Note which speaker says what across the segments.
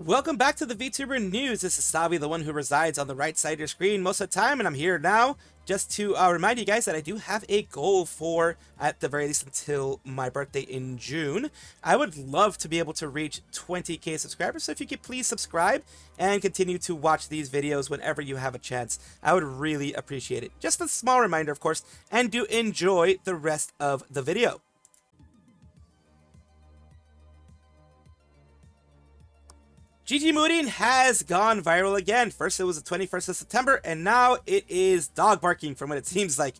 Speaker 1: Welcome back to the VTuber News. This is Salvi, the one who resides on the right side of your screen most of the time, and I'm here now just to remind you guys that I do have a goal for, at the very least, until my birthday in June. I would love to be able to reach 20k subscribers, so if you could please subscribe and continue to watch these videos whenever you have a chance, I would really appreciate it. Just a small reminder, of course, and do enjoy the rest of the video. Gigi Murin has gone viral again. First it was the 21st of September, and now it is dog barking from what it seems like.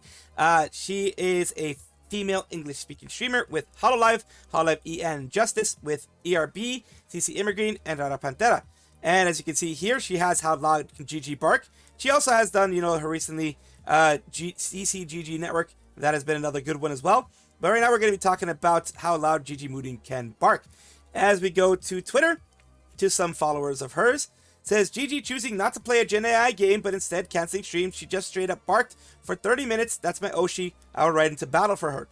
Speaker 1: She is a female English-speaking streamer with Hololive, Hololive EN Justice with ERB, CC Immigrant, and Rara Pantera. And as you can see here, she has How Loud Can Gigi Bark. She also has done, her recently CCGG Network. That has been another good one as well. But right now we're going to be talking about how loud Gigi Murin can bark. As we go to Twitter, to some followers of hers, says Gigi choosing not to play a Gen AI game but instead canceling streams. She just straight up barked for 30 minutes. That's my Oshi. I will ride into battle for her.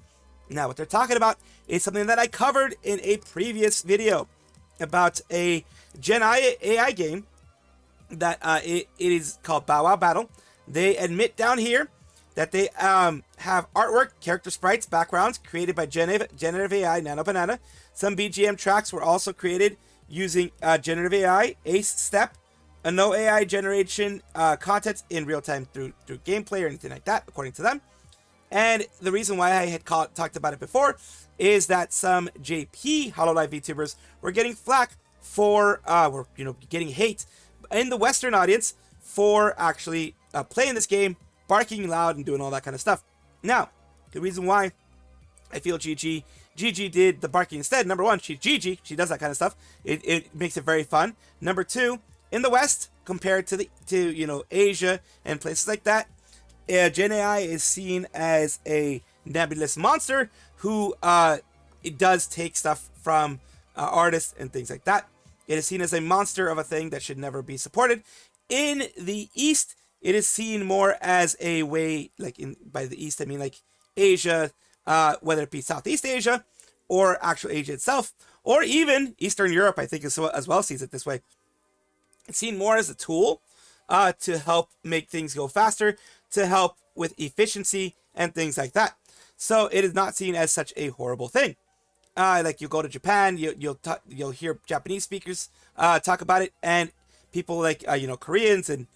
Speaker 1: Now what they're talking about is something that I covered in a previous video about a Gen AI game that it is called Bow Wow Battle. They admit down here that they have artwork, character sprites, backgrounds created by generative AI, Nano Banana. Some BGM tracks were also created using generative AI, Ace Step, a no AI generation content in real time through gameplay or anything like that, according to them. And the reason why I had talked about it before is that some JP Hololive VTubers were getting flack for, getting hate in the Western audience for actually playing this game, barking loud and doing all that kind of stuff. Now, the reason why I feel Gigi did the barking instead. Number one, she's Gigi. She does that kind of stuff. It makes it very fun. Number two, in the West, compared to Asia and places like that, Gen AI is seen as a nebulous monster who it does take stuff from artists and things like that. It is seen as a monster of a thing that should never be supported. In the East, it is seen more as a way, by the East I mean like Asia, whether it be Southeast Asia or actual Asia itself, or even Eastern Europe, I think as well sees it this way. It's seen more as a tool to help make things go faster, to help with efficiency and things like that. So it is not seen as such a horrible thing. Like you go to Japan, you'll hear Japanese speakers talk about it, and people like Koreans and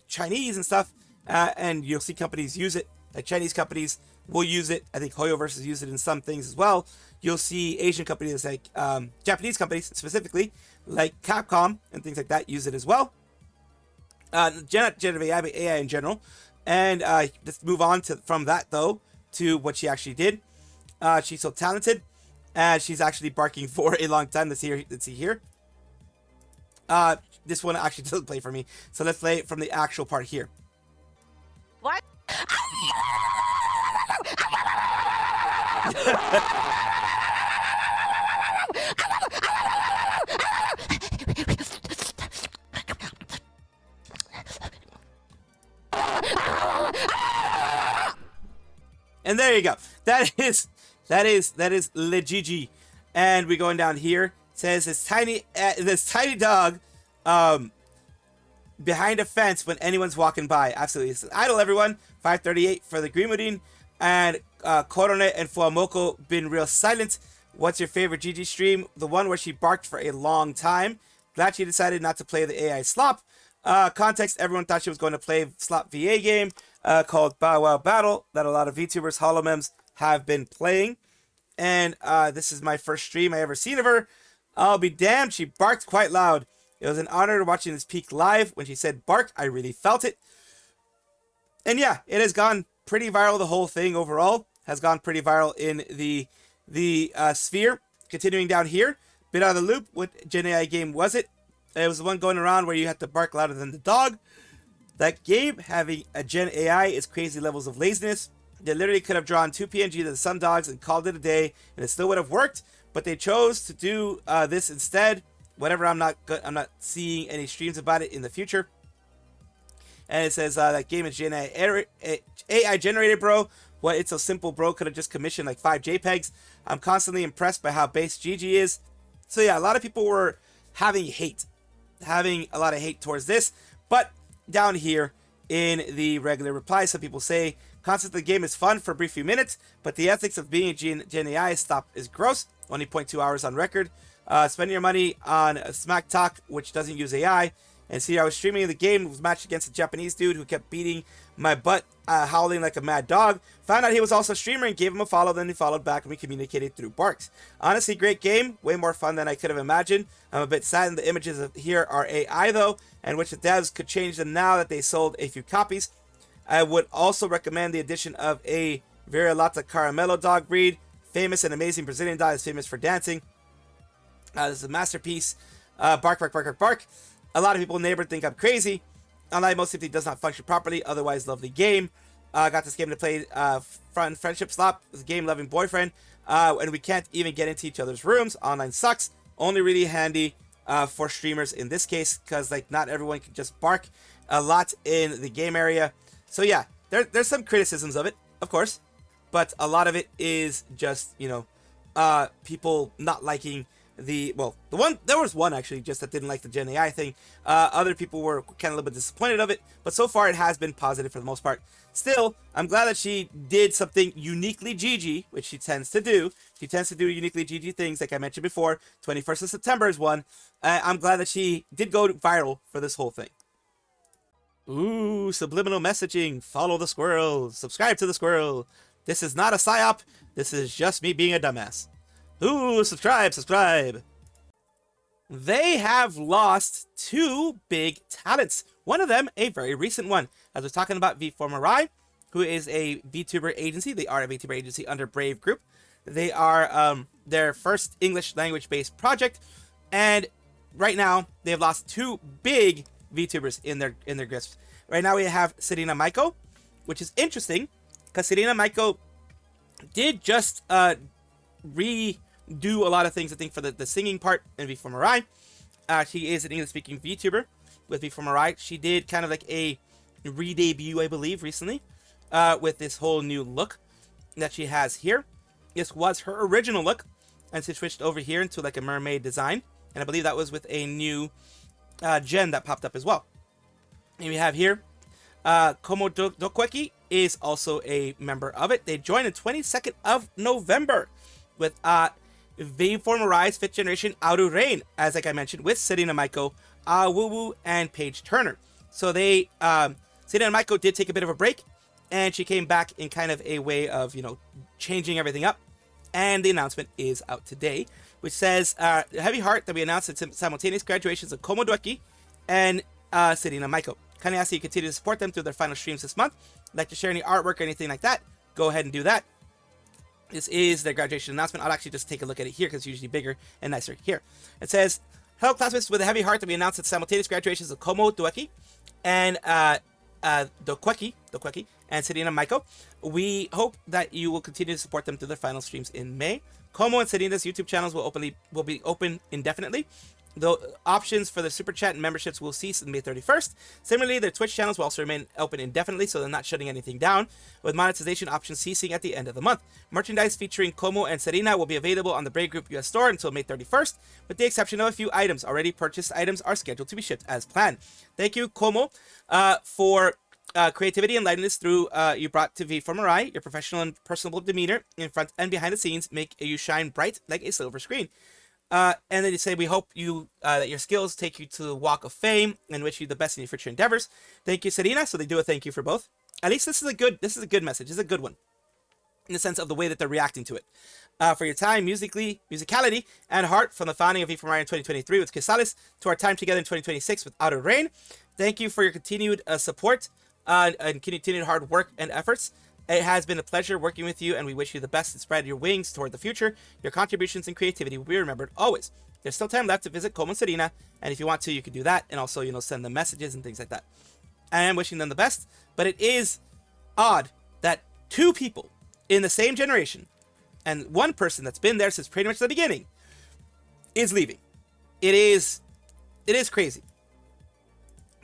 Speaker 1: Chinese and stuff, and you'll see companies use it. Like Chinese companies will use it. I think Hoyoverse use it in some things as well. You'll see Asian companies like Japanese companies specifically, like Capcom and things like that, use it as well. Generative AI, but AI in general. And let's move on from that though to what she actually did. She's so talented, and she's actually barking for a long time. Let's see here. This one actually doesn't play for me, so let's play it from the actual part here.
Speaker 2: What?
Speaker 1: And there you go. That is Le Gigi. And we're going down here. It says this tiny dog behind a fence when anyone's walking by. Absolutely. It says, idle everyone. 538 for the Grimurin. And Korone and Fuamoko been real silent. What's your favorite Gigi stream? The one where she barked for a long time. Glad she decided not to play the AI slop. Context, everyone thought she was going to play slop VA game called Bow Wow Battle that a lot of VTubers, holomems have been playing. And this is my first stream I ever seen of her. I'll be damned, she barked quite loud. It was an honor watching this peak live. When she said bark, I really felt it. And yeah, it has gone pretty viral. The whole thing overall has gone pretty viral in the sphere. Continuing down here, bit out of the loop. What Gen AI game was it? It was the one going around where you had to bark louder than the dog. That game, having a Gen AI, is crazy levels of laziness. They literally could have drawn 2 PNG of the sun dogs and called it a day, and it still would have worked. But they chose to do this instead. Whatever, I'm not seeing any streams about it in the future. And it says that game is Gen AI generated, bro. What, it's so simple, bro. Could have just commissioned like 5 JPEGs. I'm constantly impressed by how base Gigi is. So yeah, a lot of people were having a lot of hate towards this. But down here in the regular reply, some people say, concept of the game is fun for a brief few minutes, but the ethics of being a Gen AI is gross. Only 0.2 hours on record. Spending your money on Smack Talk, which doesn't use AI. And see, I was streaming the game, was matched against a Japanese dude who kept beating my butt, howling like a mad dog. Found out he was also a streamer and gave him a follow, then he followed back and we communicated through barks. Honestly, great game, way more fun than I could have imagined. I'm a bit saddened the images here are AI though, and which the devs could change them now that they sold a few copies. I would also recommend the addition of a Vira-Lata Caramello dog breed. Famous and amazing Brazilian dog is famous for dancing. This is a masterpiece. Bark, bark, bark, bark, bark. A lot of people in the neighborhood think I'm crazy. Online, most simply does not function properly. Otherwise, lovely game. Got this game to play friendship slop with a game-loving boyfriend. And we can't even get into each other's rooms. Online sucks. Only really handy for streamers in this case, because like not everyone can just bark a lot in the game area. So yeah, there's some criticisms of it, of course. But a lot of it is just, you know, people not liking there was one actually just that didn't like the Gen AI thing. Other people were kind of a little bit disappointed of it, but so far it has been positive for the most part. Still, I'm glad that she did something uniquely Gigi, which she tends to do. She tends to do uniquely Gigi things, like I mentioned before. 21st of September is one. I'm glad that she did go viral for this whole thing. Ooh, subliminal messaging. Follow the squirrel. Subscribe to the squirrel. This is not a psyop. This is just me being a dumbass. Ooh, subscribe. They have lost two big talents. One of them, a very recent one. As we're talking about v4Mirai, who is a VTuber agency. They are a VTuber agency under Brave Group. They are their first English language-based project. And right now, they have lost two big VTubers in their grips. Right now, we have Serena Maiko, which is interesting, because Serena Maiko did just redo a lot of things, I think, for the singing part in v4Mirai. She is an English-speaking VTuber with v4Mirai. She did kind of like a re-debut, I believe, recently, with this whole new look that she has here. This was her original look, and she switched over here into like a mermaid design, and I believe that was with a new gen that popped up as well. And we have here, Komo Dokweki is also a member of it. They joined the 22nd of November with v4Mirai's 5th generation Auru Rain, as like I mentioned, with Serena Maiko, Woo Woo, and Paige Turner. So they, Serena Maiko did take a bit of a break, and she came back in kind of a way of, you know, changing everything up. And the announcement is out today, which says, heavy heart that we announced the simultaneous graduations of Komo Dokweki and Serena Maiko. Kindly ask that you continue to support them through their final streams this month. Like to share any artwork or anything like that, go ahead and do that. This is their graduation announcement. I'll actually just take a look at it here because it's usually bigger and nicer here. It says, hello classmates, with a heavy heart that we announced the simultaneous graduations of Komo Dokweki and Dokweki and Serena Maiko. We hope that you will continue to support them through their final streams in May. Komo and Serena's YouTube channels will be open indefinitely. The options for the super chat and memberships will cease on May 31st. Similarly, their Twitch channels will also remain open indefinitely, so they're not shutting anything down, with monetization options ceasing at the end of the month. Merchandise featuring Komo and Serena will be available on the Brave Group US store until May 31st, with the exception of a few items. Already purchased items are scheduled to be shipped as planned. Thank you, Komo, for creativity and lightness through you brought to v4Mirai. Your professional and personable demeanor in front and behind the scenes make you shine bright like a silver screen. And then you say, we hope you that your skills take you to the walk of fame and wish you the best in your future endeavors. Thank you, Serena. So they do a thank you for both. At least this is a good message. This is a good one in the sense of the way that they're reacting to it. For your time, musicality, and heart from the founding of v4Mirai in 2023 with Quesales to our time together in 2026 with Outer Rain. Thank you for your continued support and continued hard work and efforts. It has been a pleasure working with you, and we wish you the best and spread your wings toward the future. Your contributions and creativity will be remembered always. There's still time left to visit Komo and Serena, and if you want to, you can do that, and also, you know, send them messages and things like that. I am wishing them the best, but it is odd that two people in the same generation, and one person that's been there since pretty much the beginning, is leaving. It is crazy.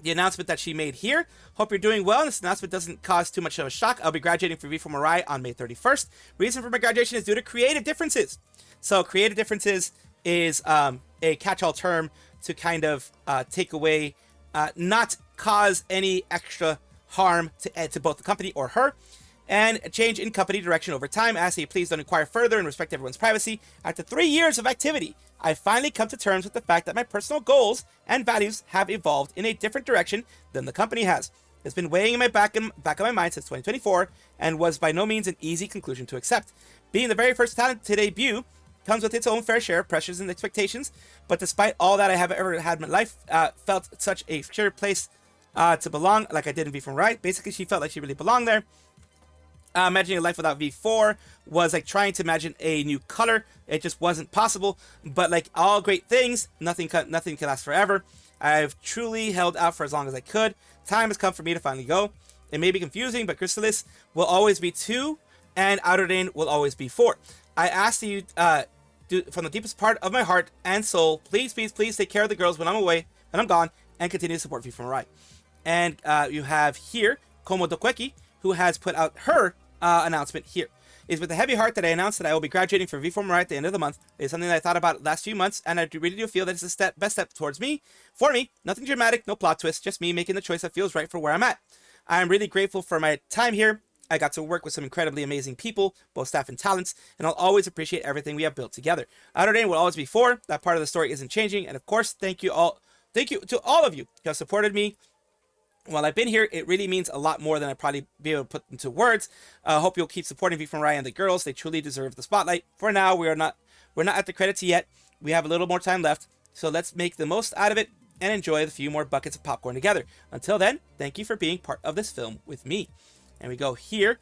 Speaker 1: The announcement that she made here. Hope you're doing well. This announcement doesn't cause too much of a shock. I'll be graduating from v4Mirai on May 31st. Reason for my graduation is due to creative differences. So creative differences is a catch-all term to kind of take away, not cause any extra harm to both the company or her, and a change in company direction over time. Ask that you please don't inquire further and respect everyone's privacy. After 3 years of activity, I finally come to terms with the fact that my personal goals and values have evolved in a different direction than the company has. It's been weighing in my back of my mind since 2024 and was by no means an easy conclusion to accept. Being the very first talent to debut comes with its own fair share of pressures and expectations, but despite all that I have ever had in my life, felt such a secure place to belong, like I did in v4Mirai. Basically, she felt like she really belonged there. Imagining a life without V4 was like trying to imagine a new color. It just wasn't possible. But like all great things, nothing can last forever. I've truly held out for as long as I could. Time has come for me to finally go. It may be confusing, but Chrysalis will always be 2, and Outer Lane will always be 4. I ask that you, from the deepest part of my heart and soul, please, please, please take care of the girls when I'm away, when I'm gone, and continue to support v4Mirai. And you have here Komo Dokweki, who has put out her announcement here. It is with a heavy heart that I announced that I will be graduating from v4Mirai at the end of the month. It is something that I thought about last few months, and I really do feel that it's the best step towards me. For me, nothing dramatic, no plot twist, just me making the choice that feels right for where I'm at. I am really grateful for my time here. I got to work with some incredibly amazing people, both staff and talents, and I'll always appreciate everything we have built together. Outer Lane will always be 4. That part of the story isn't changing, and of course, thank you to all of you who have supported me while I've been here. It really means a lot more than I probably be able to put into words. I hope you'll keep supporting v4Mirai and the girls. They truly deserve the spotlight. For now, we're not at the credits yet. We have a little more time left, so let's make the most out of it and enjoy the few more buckets of popcorn together. Until then, thank you for being part of this film with me. And we go here,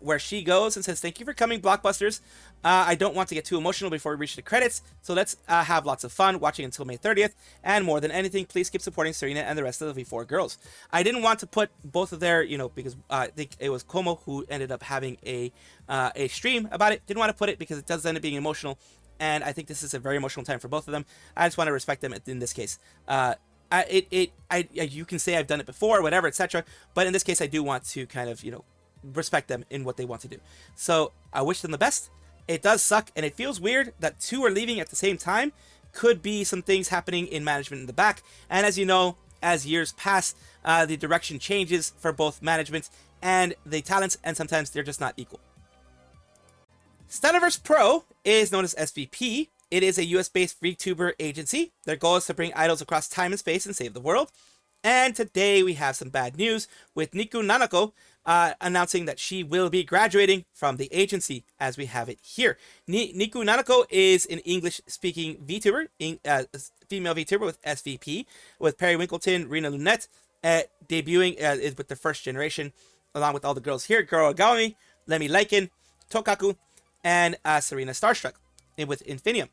Speaker 1: where she goes and says, "Thank you for coming, Blockbusters. I don't want to get too emotional before we reach the credits, so let's have lots of fun watching until May 30th. And more than anything, please keep supporting Serena and the rest of the V4 girls." I didn't want to put both of their, because I think it was Como who ended up having a stream about it. Didn't want to put it because it does end up being emotional, and I think this is a very emotional time for both of them. I just want to respect them in this case. You can say I've done it before, whatever, etc. But in this case, I do want to kind of, respect them in what they want to do. So I wish them the best. It does suck, and it feels weird that 2 are leaving at the same time. Could be some things happening in management in the back. And as you know, as years pass, the direction changes for both management and the talents, and sometimes they're just not equal. SVPRO is known as SVP. It is a US-based VTuber agency. Their goal is to bring idols across time and space and save the world. And today we have some bad news with Niku Nanako announcing that she will be graduating from the agency, as we have it here. Niku Nanako is an English-speaking VTuber, female VTuber with SVP, with Perry Winkleton, Rina Lunette, debuting is with the first generation, along with all the girls here: Goro Agami, Lemmy Lycan, Tokaku, and Serena Starstruck with Infinium.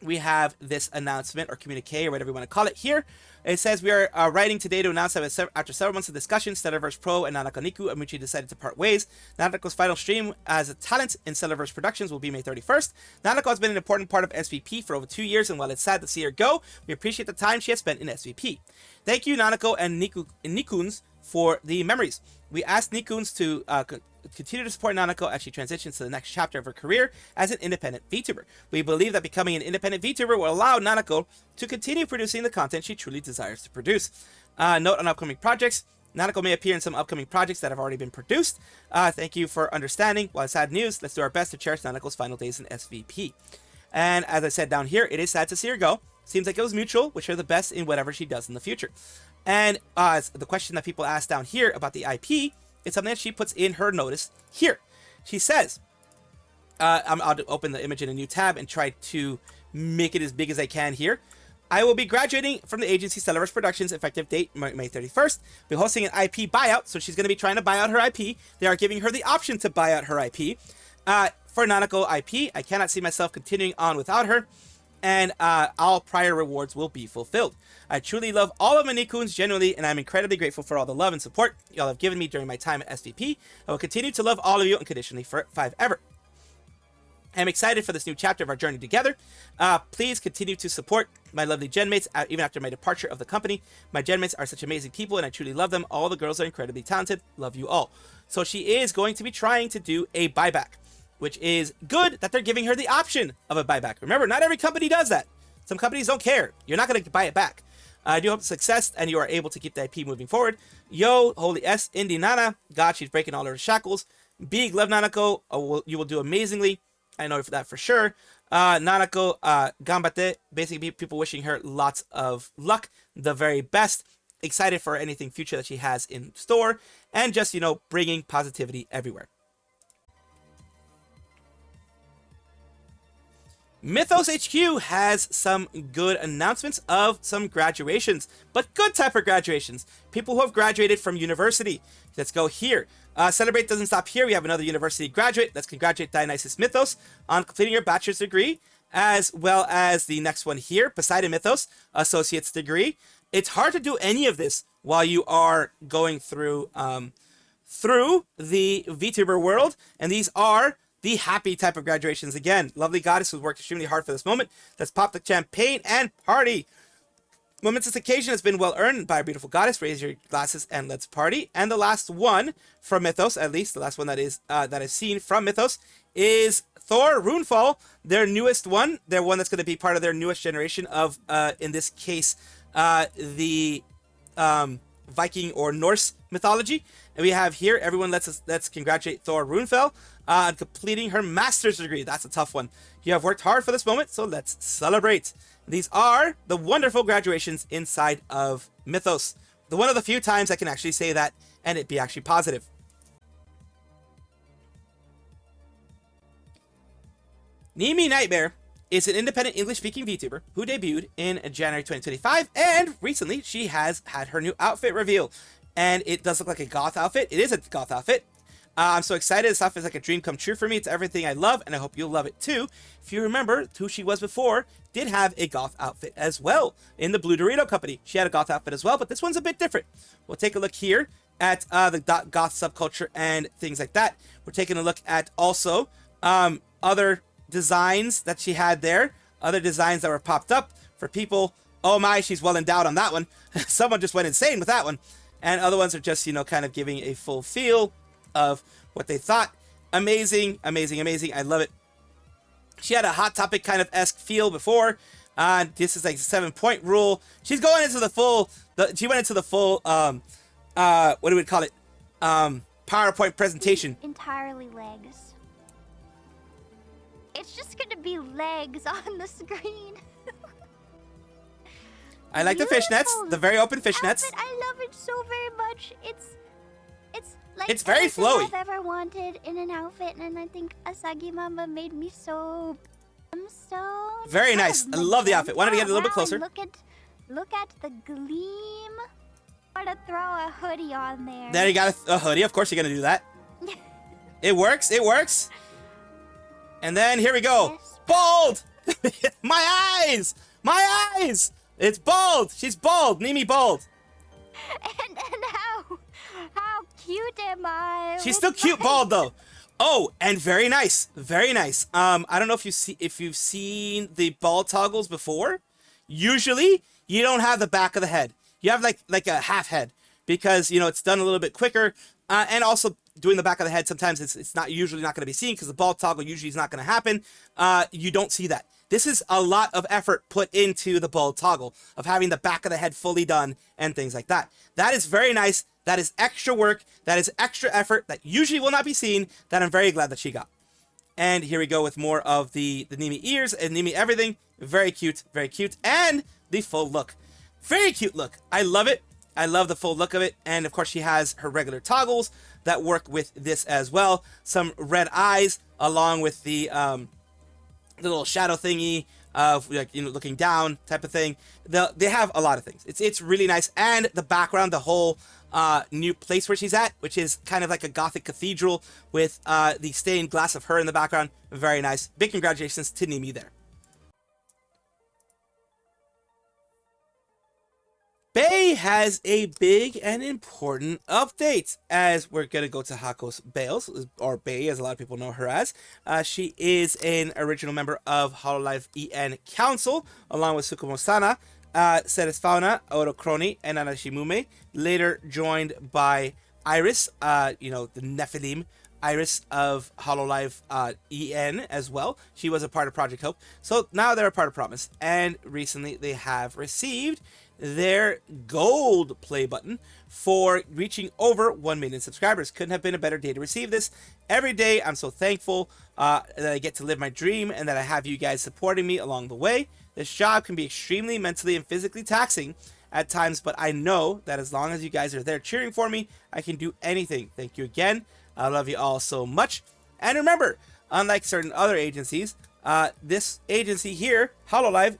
Speaker 1: We have this announcement or communique or whatever you want to call it here. It says, "We are writing today to announce that after several months of discussion, SVPRO and Nanako Niku and Michi decided to part ways. Nanako's final stream as a talent in SVPRO Productions will be May 31st. Nanako has been an important part of SVP for over 2 years, and while it's sad to see her go, we appreciate the time she has spent in SVP. Thank you, Nanako and Nikuns, for the memories. We asked Nikuns to continue to support Nanako as she transitions to the next chapter of her career as an independent VTuber. We believe that becoming an independent VTuber will allow Nanako to continue producing the content she truly desires to produce. Note on upcoming projects: Nanako may appear in some upcoming projects that have already been produced. Thank you for understanding. While it's sad news, let's do our best to cherish Nanako's final days in SVP." And as I said down here, it is sad to see her go. Seems like it was mutual. Wish her the best in whatever she does in the future. And the question that people ask down here about the IP, it's something that she puts in her notice here. She says, I'll open the image in a new tab and try to make it as big as I can here. "I will be graduating from the agency SVPRO Productions, effective date May 31st. Be hosting an IP buyout," so she's going to be trying to buy out her IP. They are giving her the option to buy out her IP. "For Nanako IP, I cannot see myself continuing on without her, and all prior rewards will be fulfilled. I truly love all of my Nikuns genuinely, and I'm incredibly grateful for all the love and support y'all have given me during my time at SVP. I will continue to love all of you unconditionally forever. I'm excited for this new chapter of our journey together. Please continue to support my lovely genmates even after my departure of the company. My genmates are such amazing people, and I truly love them. All the girls are incredibly talented. Love you all." So she is going to be trying to do a buyback, which is good that they're giving her the option of a buyback. Remember, not every company does that. Some companies don't care. You're not going to buy it back. I do hope success and you are able to keep the IP moving forward. Yo, Holy S, Indi Nana. God, she's breaking all her shackles. Big love Nanako. You will do amazingly. I know that for sure. Nanako, gambate. Basically, people wishing her lots of luck. The very best. Excited for anything future that she has in store. And just, bringing positivity everywhere. Mythos HQ has some good announcements of some graduations, but good type of graduations. People who have graduated from university. Let's go here. Celebrate doesn't stop here. We have another university graduate. Let's congratulate Dionysus Mythos on completing your bachelor's degree, as well as the next one here, Poseidon Mythos, associate's degree. It's hard to do any of this while you are going through the VTuber world, and these are the happy type of graduations. Again, lovely goddess who's worked extremely hard for this moment. Let's pop the champagne and party. Momentous occasion has been well earned by a beautiful goddess. Raise your glasses and let's party. And the last one from Mythos, at least the last one that I've seen from Mythos, is Thor Runefall, their newest one. Their one that's going to be part of their newest generation of, in this case, the Viking or Norse mythology. And we have here, everyone, let's congratulate Thor Runefell on completing her master's degree. That's a tough one. You have worked hard for this moment, so let's celebrate. These are the wonderful graduations inside of Mythos. One of the few times I can actually say that and it be actually positive. Nimi Nightmare is an independent English-speaking VTuber who debuted in January 2025, and recently she has had her new outfit reveal. And it does look like a goth outfit. It is a goth outfit. I'm so excited. This outfit is like a dream come true for me. It's everything I love, and I hope you'll love it too. If you remember who she was before, did have a goth outfit as well. In the Blue Dorito Company, she had a goth outfit as well, but this one's a bit different. We'll take a look here at the goth subculture and things like that. We're taking a look at also other designs that she had there, other designs that were popped up for people. Oh my, she's well endowed on that one. Someone just went insane with that one. And other ones are just, kind of giving a full feel of what they thought. Amazing, amazing, amazing. I love it. She had a Hot Topic kind of esque feel before. This is like 7-point rule. She's going into the full, she went into the full, what do we call it? PowerPoint presentation.
Speaker 3: Entirely legs. It's just gonna be legs on the screen.
Speaker 1: I like the fishnets, the very open fishnets.
Speaker 3: Outfit, I love it so very much. It's like
Speaker 1: it's very
Speaker 3: everything
Speaker 1: flowy.
Speaker 3: I've ever wanted in an outfit, and I think Asagi Mama made me so. I'm so.
Speaker 1: Very nice. I love the outfit. Wanted to get a little bit closer.
Speaker 3: Look at the gleam. Gotta throw a hoodie on there.
Speaker 1: There you got a hoodie. Of course you're gonna do that. It works. It works. And then here we go. Yes. Bald. My eyes. My eyes. It's bald. She's bald. Nimi bald.
Speaker 3: And how cute am I?
Speaker 1: She's still cute bald though. Oh, and very nice. Very nice. I don't know if you've seen the bald toggles before. Usually, you don't have the back of the head. You have like a half head because it's done a little bit quicker. And also doing the back of the head sometimes it's usually not going to be seen because the bald toggle usually is not going to happen. You don't see that. This is a lot of effort put into the bald toggle of having the back of the head fully done and things like that. That is very nice. That is extra work. That is extra effort that usually will not be seen that I'm very glad that she got. And here we go with more of the Nimi ears and Nimi everything. Very cute, very cute. And the full look. Very cute look. I love it. I love the full look of it. And of course she has her regular toggles that work with this as well. Some red eyes along with the little shadow thingy of looking down type of thing. They have a lot of things. It's really nice. And the background, the whole new place where she's at, which is kind of like a gothic cathedral with the stained glass of her in the background. Very nice. Big congratulations to Nimi there. Bae has a big and important update, as we're going to go to Hakos Baelz, or Bae as a lot of people know her as. She is an original member of Hololive EN Council, along with Tsukumo-sana, Ceresfauna, Orocroni, and Anashimume, later joined by Iris, the Nephilim Iris of Hololive EN as well. She was a part of Project Hope. So now they're a part of Promise. And recently they have received their gold play button for reaching over 1 million subscribers. Couldn't have been a better day to receive this. Every day I'm so thankful that I get to live my dream and that I have you guys supporting me along the way. This job can be extremely mentally and physically taxing at times, but I know that as long as you guys are there cheering for me, I can do anything. Thank you again. I love you all so much. And remember, unlike certain other agencies, this agency here, Hololive,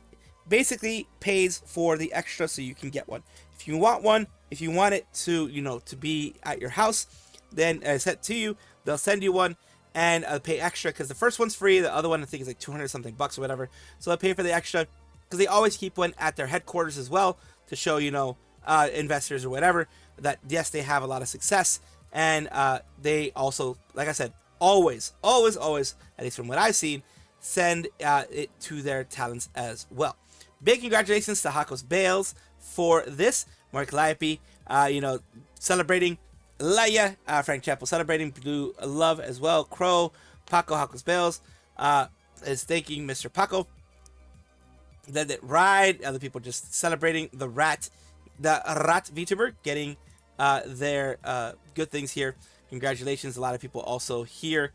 Speaker 1: basically pays for the extra so you can get one. If you want one, if you want it to, to be at your house, then sent to you, they'll send you one and pay extra because the first one's free. The other one I think is like 200 something bucks or whatever. So they'll pay for the extra because they always keep one at their headquarters as well to show, investors or whatever that yes, they have a lot of success. And they also, like I said, always, at least from what I've seen, send it to their talents as well. Big congratulations to Hakos Baelz for this. Mark Laipi, celebrating. Lidia, Frank Chappell celebrating. Blue Love as well. Crow, Paco, Hakos Baelz is thanking Mr. Paco. Let It Ride. Other people just celebrating the Rat Vtuber getting their good things here. Congratulations. A lot of people also here.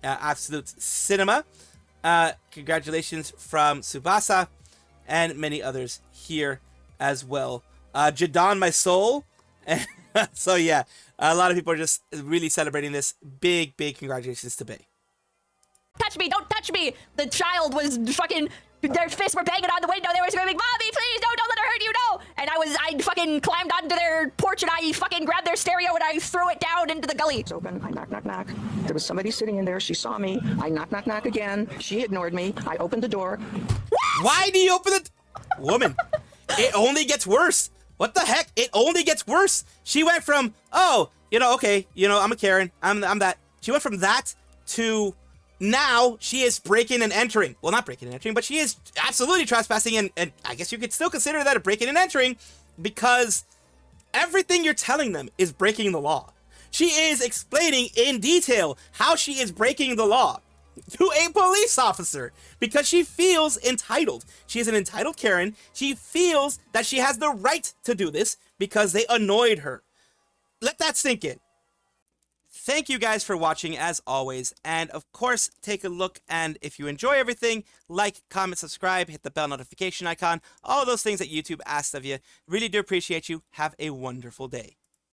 Speaker 1: Absolute Cinema. Congratulations from Tsubasa and many others here as well. Jadon My Soul. So yeah, a lot of people are just really celebrating this. Big congratulations to Bay.
Speaker 4: Touch me, don't touch me! The child was fucking, their fists were banging on the window, they were screaming, Mommy, please, don't let her hurt you, no! And I fucking climbed onto their porch and I fucking grabbed their stereo and I threw it down into the gully.
Speaker 5: It's open, I knock. There was somebody sitting in there, she saw me, I knock again, she ignored me, I opened the door.
Speaker 1: Why do you open the woman? It only gets worse. What the heck? It only gets worse. She went from, okay, I'm a Karen, I'm that. She went from that to now she is breaking and entering. Well, not breaking and entering, but she is absolutely trespassing, and I guess you could still consider that a breaking and entering because everything you're telling them is breaking the law. She is explaining in detail how she is breaking the law to a police officer because she feels entitled. She is an entitled Karen. She feels that she has the right to do this because they annoyed her. Let that sink in. Thank you guys for watching as always, and of course take a look, and if you enjoy everything, like, comment, subscribe, hit the bell notification icon, all those things that YouTube asks of you. Really do appreciate you. Have a wonderful day.